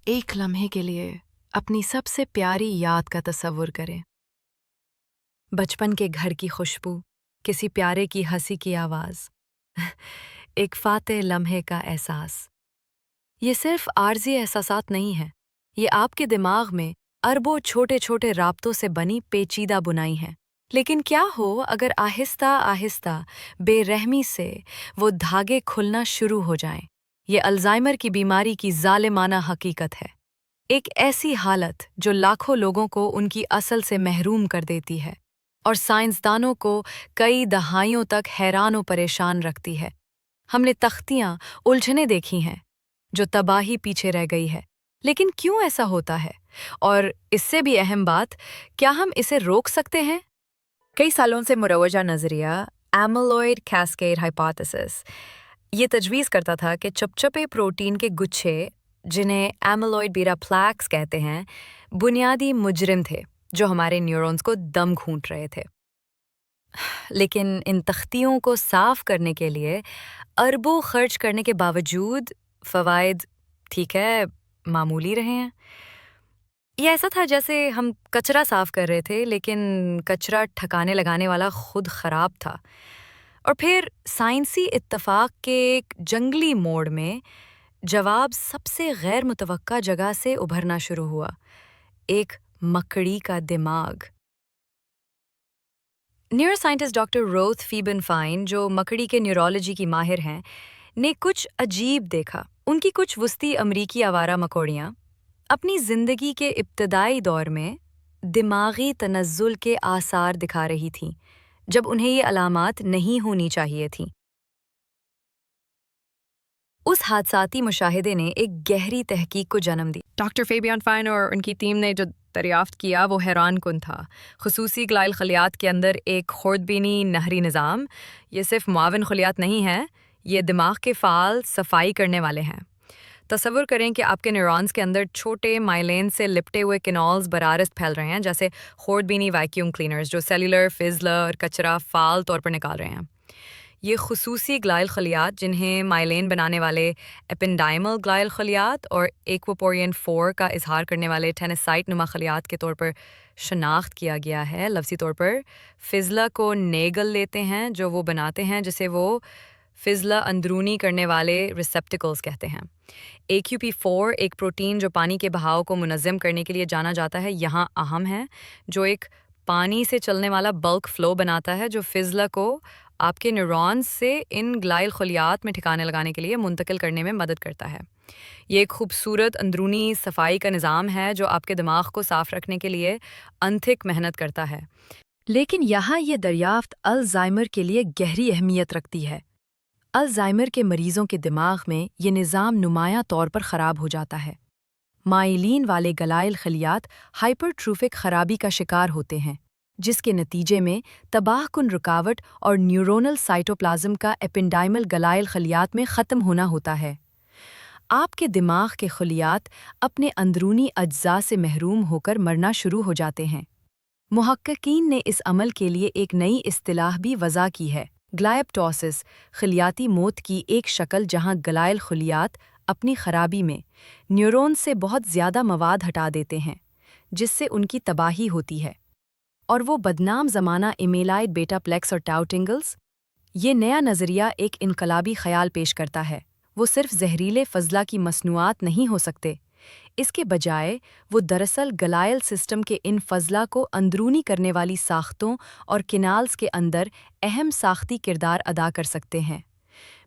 ایک لمحے کے لیے اپنی سب سے پیاری یاد کا تصور کریں۔ بچپن کے گھر کی خوشبو، کسی پیارے کی ہنسی کی آواز، ایک فاتح لمحے کا احساس۔ یہ صرف عارضی احساسات نہیں ہیں، یہ آپ کے دماغ میں اربوں چھوٹے چھوٹے رابطوں سے بنی پیچیدہ بنائی ہیں۔ لیکن کیا ہو اگر آہستہ آہستہ بے رحمی سے وہ دھاگے کھلنا شروع ہو جائیں؟ یہ الزائمر کی بیماری کی ظالمانہ حقیقت ہے، ایک ایسی حالت جو لاکھوں لوگوں کو ان کی اصل سے محروم کر دیتی ہے اور سائنسدانوں کو کئی دہائیوں تک حیران و پریشان رکھتی ہے۔ ہم نے تختیاں الجھنیں دیکھی ہیں جو تباہی پیچھے رہ گئی ہے، لیکن کیوں ایسا ہوتا ہے؟ اور اس سے بھی اہم بات، کیا ہم اسے روک سکتے ہیں؟ کئی سالوں سے مروجہ نظریہ ایملوئڈ کیسکیڈ ہائپوتھیسس یہ تجویز کرتا تھا کہ چپچپے پروٹین کے گچھے، جنہیں ایملوئڈ بیٹا پلیکس کہتے ہیں، بنیادی مجرم تھے جو ہمارے نیورونز کو دم گھونٹ رہے تھے۔ لیکن ان تختیوں کو صاف کرنے کے لیے اربوں خرچ کرنے کے باوجود فوائد ٹھیک ہے معمولی رہے ہیں۔ یہ ایسا تھا جیسے ہم کچرا صاف کر رہے تھے، لیکن کچرا ٹھکانے لگانے والا خود خراب تھا۔ اور پھر سائنسی اتفاق کے ایک جنگلی موڑ میں جواب سب سے غیر متوقع جگہ سے ابھرنا شروع ہوا، ایک مکڑی کا دماغ۔ نیورو سائنٹسٹ ڈاکٹر روتھ فیبن فائن، جو مکڑی کے نیورولوجی کی ماہر ہیں، نے کچھ عجیب دیکھا۔ ان کی کچھ وسطی امریکی آوارہ مکوڑیاں اپنی زندگی کے ابتدائی دور میں دماغی تنزل کے آثار دکھا رہی تھیں، جب انہیں یہ علامات نہیں ہونی چاہیے تھیں۔ اس حادثاتی مشاہدے نے ایک گہری تحقیق کو جنم دی۔ ڈاکٹر فیبین فائن اور ان کی ٹیم نے جو دریافت کیا وہ حیران کن تھا۔ خصوصی گلائل خلیات کے اندر ایک خوردبینی نہری نظام، یہ صرف معاون خلیات نہیں ہے، یہ دماغ کے فعال صفائی کرنے والے ہیں۔ تصور کریں کہ آپ کے نیورونز کے اندر چھوٹے مائلین سے لپٹے ہوئے کینالز براہ پھیل رہے ہیں، جیسے خوردبینی ویکیوم کلینرز جو سیلولر فضلہ اور کچرا فعال طور پر نکال رہے ہیں۔ یہ خصوصی گلائل خلیات، جنہیں مائلین بنانے والے اپنڈائمل گلائل خلیات اور ایکوپورین 4 کا اظہار کرنے والے ٹینسائٹ نما خلیات کے طور پر شناخت کیا گیا ہے، لفظی طور پر فضلہ کو نیگل لیتے ہیں جو وہ بناتے ہیں، جسے وہ فضلہ اندرونی کرنے والے ریسپٹیکلز کہتے ہیں۔ AQP4 ایک پروٹین جو پانی کے بہاؤ کو منظم کرنے کے لیے جانا جاتا ہے، یہاں اہم ہے، جو ایک پانی سے چلنے والا بلک فلو بناتا ہے جو فضلہ کو آپ کے نیورونز سے ان گلائل خلیات میں ٹھکانے لگانے کے لیے منتقل کرنے میں مدد کرتا ہے۔ یہ ایک خوبصورت اندرونی صفائی کا نظام ہے جو آپ کے دماغ کو صاف رکھنے کے لیے انتھک محنت کرتا ہے۔ لیکن یہاں یہ دریافت الزائمر کے لیے گہری اہمیت رکھتی ہے۔ الزائمر کے مریضوں کے دماغ میں یہ نظام نمایاں طور پر خراب ہو جاتا ہے۔ مائلین والے گلائل خلیات ہائپرٹروفک خرابی کا شکار ہوتے ہیں، جس کے نتیجے میں تباہ کن رکاوٹ اور نیورونل سائٹوپلازم کا اپنڈائمل گلائل خلیات میں ختم ہونا ہوتا ہے۔ آپ کے دماغ کے خلیات اپنے اندرونی اجزاء سے محروم ہو کر مرنا شروع ہو جاتے ہیں۔ محققین نے اس عمل کے لیے ایک نئی اصطلاح بھی وضع کی ہے، گلائپٹوسس، خلیاتی موت کی ایک شکل جہاں گلائل خلیات اپنی خرابی میں نیورون سے بہت زیادہ مواد ہٹا دیتے ہیں، جس سے ان کی تباہی ہوتی ہے۔ اور وہ بدنام زمانہ ایمیلائڈ بیٹا پلیکس اور ٹاؤ ٹنگلز، یہ نیا نظریہ ایک انقلابی خیال پیش کرتا ہے۔ وہ صرف زہریلے فضلہ کی مصنوعات نہیں ہو سکتے، اس کے بجائے وہ دراصل گلائل سسٹم کے ان فضلہ کو اندرونی کرنے والی ساختوں اور کینالز کے اندر اہم ساختی کردار ادا کر سکتے ہیں۔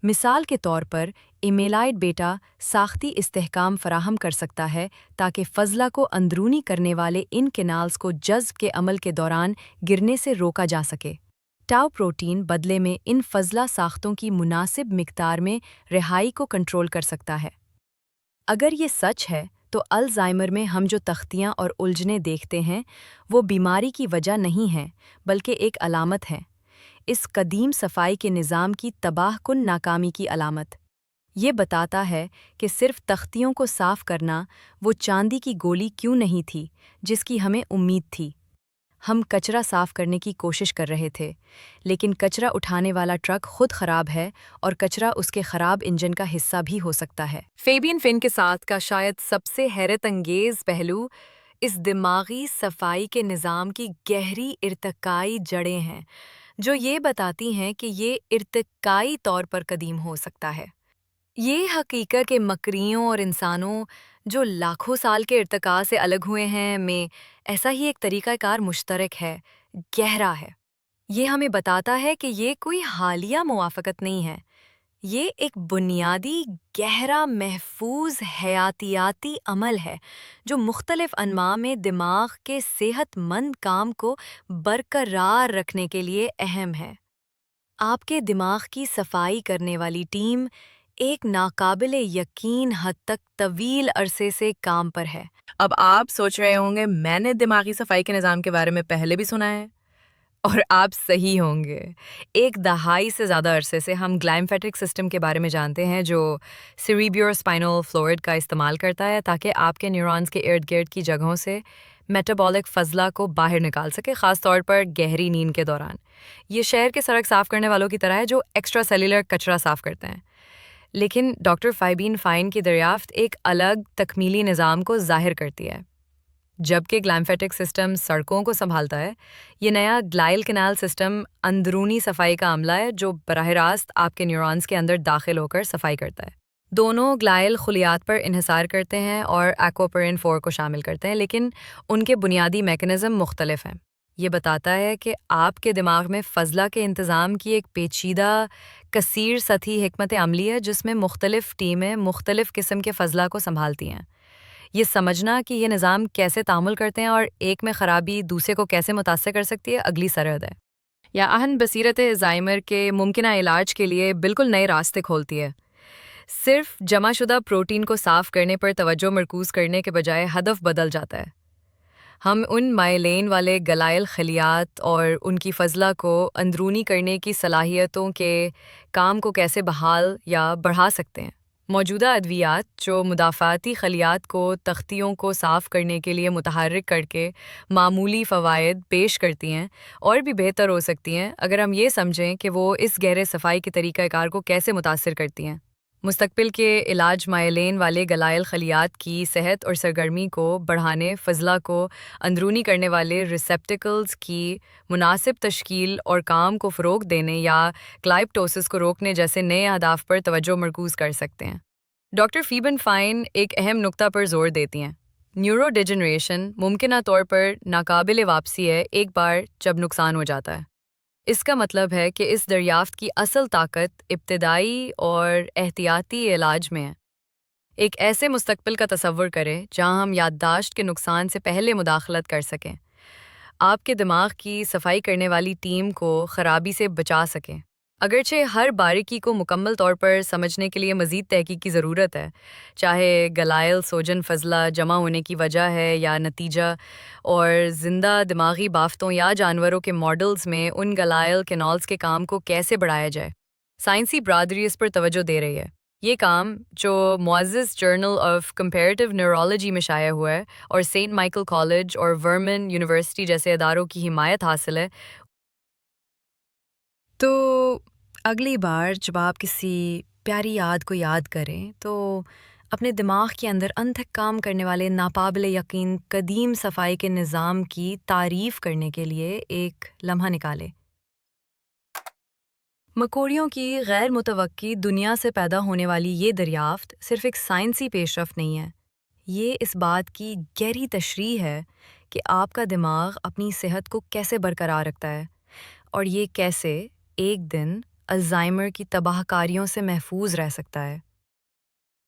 مثال کے طور پر، ایمیلائڈ بیٹا ساختی استحکام فراہم کر سکتا ہے تاکہ فضلہ کو اندرونی کرنے والے ان کینالز کو جذب کے عمل کے دوران گرنے سے روکا جا سکے۔ ٹاؤ پروٹین بدلے میں ان فضلہ ساختوں کی مناسب مقدار میں رہائی کو کنٹرول کر سکتا ہے۔ اگر یہ سچ ہے تو الزائمر میں ہم جو تختیاں اور الجھنیں دیکھتے ہیں وہ بیماری کی وجہ نہیں ہیں، بلکہ ایک علامت ہے، اس قدیم صفائی کے نظام کی تباہ کن ناکامی کی علامت۔ یہ بتاتا ہے کہ صرف تختیوں کو صاف کرنا وہ چاندی کی گولی کیوں نہیں تھی جس کی ہمیں امید تھی۔ ہم کچرا صاف کرنے کی کوشش کر رہے تھے، لیکن کچرا اٹھانے والا ٹرک خود خراب ہے اور کچرا اس کے خراب انجن کا حصہ بھی ہو سکتا ہے۔ فیبین فن کے ساتھ کا شاید سب سے حیرت انگیز پہلو اس دماغی صفائی کے نظام کی گہری ارتقائی جڑیں ہیں، جو یہ بتاتی ہیں کہ یہ ارتقائی طور پر قدیم ہو سکتا ہے۔ یہ حقیقت کہ مکڑیوں اور انسانوں جو لاکھوں سال کے ارتقاء سے الگ ہوئے ہیں میں ایسا ہی ایک طریقہ کار مشترک ہے، گہرا ہے۔ یہ ہمیں بتاتا ہے کہ یہ کوئی حالیہ موافقت نہیں ہے، یہ ایک بنیادی گہرا محفوظ حیاتیاتی عمل ہے جو مختلف انواع میں دماغ کے صحت مند کام کو برقرار رکھنے کے لیے اہم ہے۔ آپ کے دماغ کی صفائی کرنے والی ٹیم ایک ناقابل یقین حد تک طویل عرصے سے کام پر ہے۔ اب آپ سوچ رہے ہوں گے میں نے دماغی صفائی کے نظام کے بارے میں پہلے بھی سنا ہے، اور آپ صحیح ہوں گے۔ ایک دہائی سے زیادہ عرصے سے ہم گلائمفیٹک سسٹم کے بارے میں جانتے ہیں جو سیریبرو اسپائنل فلوئڈ کا استعمال کرتا ہے تاکہ آپ کے نیورونز کے ارد گرد کی جگہوں سے میٹابولک فضلہ کو باہر نکال سکے، خاص طور پر گہری نیند کے دوران۔ یہ شہر کے سڑک صاف کرنے والوں کی طرح ہے جو ایکسٹرا سیلولر کچرا صاف کرتے ہیں۔ لیکن ڈاکٹر فیبین فائن کی دریافت ایک الگ تکمیلی نظام کو ظاہر کرتی ہے۔ جبکہ گلائمفیٹک سسٹم سڑکوں کو سنبھالتا ہے، یہ نیا گلائل کینال سسٹم اندرونی صفائی کا عملہ ہے جو براہ راست آپ کے نیورونز کے اندر داخل ہو کر صفائی کرتا ہے۔ دونوں گلائل خلیات پر انحصار کرتے ہیں اور ایکواپورین 4 کو شامل کرتے ہیں، لیکن ان کے بنیادی میکانزم مختلف ہیں۔ یہ بتاتا ہے کہ آپ کے دماغ میں فضلہ کے انتظام کی ایک پیچیدہ، کثیر سطحی حکمت عملی ہے جس میں مختلف ٹیمیں مختلف قسم کے فضلہ کو سنبھالتی ہیں۔ یہ سمجھنا کہ یہ نظام کیسے تعامل کرتے ہیں اور ایک میں خرابی دوسرے کو کیسے متاثر کر سکتی ہے، اگلی سرحد ہے۔ یا اہن بصیرت الزائمر کے ممکنہ علاج کے لیے بالکل نئے راستے کھولتی ہے۔ صرف جمع شدہ پروٹین کو صاف کرنے پر توجہ مرکوز کرنے کے بجائے ہدف بدل جاتا ہے۔ ہم ان مائلین والے گلائل خلیات اور ان کی فضلہ کو اندرونی کرنے کی صلاحیتوں کے کام کو کیسے بحال یا بڑھا سکتے ہیں۔ موجودہ ادویات جو مدافعاتی خلیات کو تختیوں کو صاف کرنے کے لیے متحرک کر کے معمولی فوائد پیش کرتی ہیں، اور بھی بہتر ہو سکتی ہیں اگر ہم یہ سمجھیں کہ وہ اس گہرے صفائی کے طریقہ کار کو کیسے متاثر کرتی ہیں۔ مستقبل کے علاج مائلین والے گلائل خلیات کی صحت اور سرگرمی کو بڑھانے، فضلہ کو اندرونی کرنے والے ریسیپٹیکلز کی مناسب تشکیل اور کام کو فروغ دینے یا گلائپٹوسس کو روکنے جیسے نئے اہداف پر توجہ مرکوز کر سکتے ہیں۔ ڈاکٹر فیبن فائن ایک اہم نقطہ پر زور دیتی ہیں۔ نیورو ڈیجنریشن ممکنہ طور پر ناقابل واپسی ہے ایک بار جب نقصان ہو جاتا ہے۔ اس کا مطلب ہے کہ اس دریافت کی اصل طاقت ابتدائی اور احتیاطی علاج میں ہے۔ ایک ایسے مستقبل کا تصور کریں جہاں ہم یادداشت کے نقصان سے پہلے مداخلت کر سکیں، آپ کے دماغ کی صفائی کرنے والی ٹیم کو خرابی سے بچا سکیں۔ اگرچہ ہر باریکی کو مکمل طور پر سمجھنے کے لیے مزید تحقیق کی ضرورت ہے، چاہے گلائل سوجن فضلہ جمع ہونے کی وجہ ہے یا نتیجہ، اور زندہ دماغی بافتوں یا جانوروں کے ماڈلز میں ان گلائل کینالز کے کام کو کیسے بڑھایا جائے۔ سائنسی برادری اس پر توجہ دے رہی ہے۔ یہ کام جو معزز جرنل آف کمپیریٹیو نیورولوجی میں شائع ہوا ہے اور سینٹ مائیکل کالج اور ورمن یونیورسٹی جیسے اداروں کی حمایت حاصل ہے۔ تو اگلی بار جب آپ کسی پیاری یاد کو یاد کریں تو اپنے دماغ کے اندر انتھک کام کرنے والے ناقابل یقین قدیم صفائی کے نظام کی تعریف کرنے کے لیے ایک لمحہ نکالیں۔ مکوڑیوں کی غیر متوقع دنیا سے پیدا ہونے والی یہ دریافت صرف ایک سائنسی پیش رفت نہیں ہے، یہ اس بات کی گہری تشریح ہے کہ آپ کا دماغ اپنی صحت کو کیسے برقرار رکھتا ہے اور یہ کیسے ایک دن الزائمر کی تباہ کاریوں سے محفوظ رہ سکتا ہے۔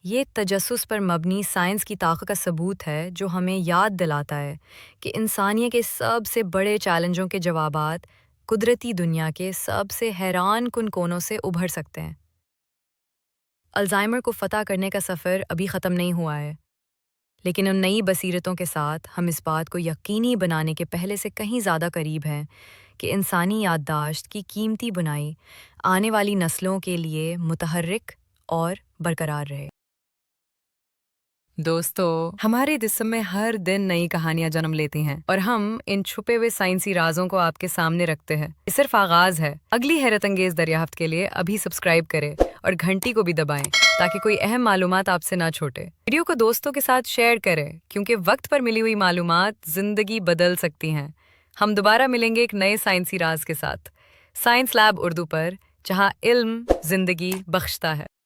یہ تجسس پر مبنی سائنس کی طاقت کا ثبوت ہے جو ہمیں یاد دلاتا ہے کہ انسانیت کے سب سے بڑے چیلنجوں کے جوابات قدرتی دنیا کے سب سے حیران کن کونوں سے ابھر سکتے ہیں۔ الزائمر کو فتح کرنے کا سفر ابھی ختم نہیں ہوا ہے، لیکن ان نئی بصیرتوں کے ساتھ ہم اس بات کو یقینی بنانے کے پہلے سے کہیں زیادہ قریب ہیں کہ انسانی یادداشت کی قیمتی بنائی آنے والی نسلوں کے لیے متحرک اور برقرار رہے۔ دوستو ہمارے جسم میں ہر دن نئی کہانیاں جنم لیتی ہیں اور ہم ان چھپے ہوئے سائنسی رازوں کو آپ کے سامنے رکھتے ہیں۔ یہ صرف آغاز ہے۔ اگلی حیرت انگیز دریافت کے لیے ابھی سبسکرائب کریں اور گھنٹی کو بھی دبائیں تاکہ کوئی اہم معلومات آپ سے نہ چھوٹے۔ ویڈیو کو دوستوں کے ساتھ شیئر کریں کیونکہ وقت پر ملی ہوئی معلومات زندگی بدل سکتی ہیں۔ ہم دوبارہ ملیں گے ایک نئے سائنسی راز کے ساتھ سائنس لیب اردو پر، جہاں علم زندگی بخشتا ہے۔